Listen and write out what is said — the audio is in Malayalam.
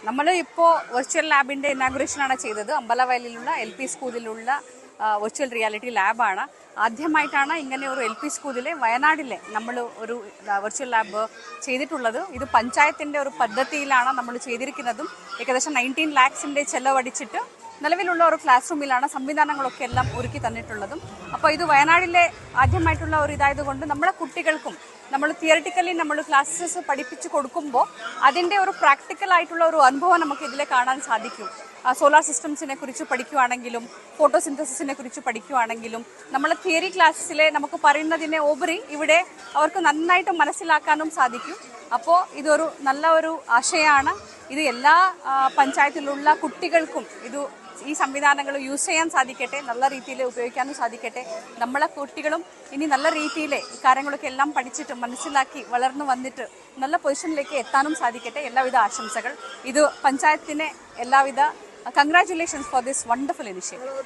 നമ്മൾ ഇപ്പോൾ വെർച്വൽ ലാബിന്റെ ഇനാഗുറേഷൻ ആണ് ചെയ്തത്. അമ്പലവയലിലുള്ള LP സ്കൂളിലുള്ള വെർച്വൽ റിയാലിറ്റി ലാബാണ്. ആദ്യമായിട്ടാണ് ഇങ്ങനെ ഒരു LP സ്കൂളിലെ വയനാട്ടിലെ നമ്മൾ ഒരു വെർച്വൽ ലാബ് ചെയ്തിട്ടുള്ളത്. ഇത് പഞ്ചായത്തിന്റെ ഒരു പദ്ധതിയിലാണ് നമ്മൾ ചെയ്തിരിക്കുന്നതും. ഏകദേശം 19 lakhs ചെലവടിച്ചിട്ട് നിലവിലുള്ള ഒരു ക്ലാസ് റൂമിലാണ് സംവിധാനങ്ങളൊക്കെ എല്ലാം ഒരുക്കി തന്നിട്ടുള്ളതും. അപ്പോൾ ഇത് വയനാട്ടിലെ ആദ്യമായിട്ടുള്ള ഒരു ഇതായതുകൊണ്ട് നമ്മളെ കുട്ടികൾക്കും നമ്മൾ തിയറിറ്റിക്കലി നമ്മൾ ക്ലാസ്സസ് പഠിപ്പിച്ചു കൊടുക്കുമ്പോൾ അതിൻ്റെ ഒരു പ്രാക്ടിക്കൽ ആയിട്ടുള്ള ഒരു അനുഭവം നമുക്ക് ഇതിൽ കാണാൻ സാധിക്കും. സോളാർ സിസ്റ്റംസിനെ കുറിച്ച് പഠിക്കുകയാണെങ്കിലും ഫോട്ടോസിന്തസിസിനെ കുറിച്ച് പഠിക്കുകയാണെങ്കിലും നമ്മൾ തിയറി ക്ലാസ്സിലെ നമുക്ക് പറയുന്നതിനെ ഉപരി ഇവിടെ അവർക്ക് നന്നായിട്ട് മനസ്സിലാക്കാനും സാധിക്കും. അപ്പോൾ ഇതൊരു നല്ല ഒരു ആശയമാണ്. ഇത് എല്ലാ പഞ്ചായത്തിലുള്ള കുട്ടികൾക്കും ഈ സംവിധാനങ്ങൾ യൂസ് ചെയ്യാൻ സാധിക്കട്ടെ, നല്ല രീതിയിൽ ഉപയോഗിക്കാനും സാധിക്കട്ടെ. നമ്മളെ കുട്ടികളും ഇനി നല്ല രീതിയിൽ ഈ കാര്യങ്ങളൊക്കെ എല്ലാം പഠിച്ചിട്ട് മനസ്സിലാക്കി വളർന്നു വന്നിട്ട് നല്ല പൊസിഷനിലേക്ക് എത്താനും സാധിക്കട്ടെ. എല്ലാവിധ ആശംസകൾ. ഇത് പഞ്ചായത്തിന് എല്ലാവിധ congratulations for this wonderful initiative.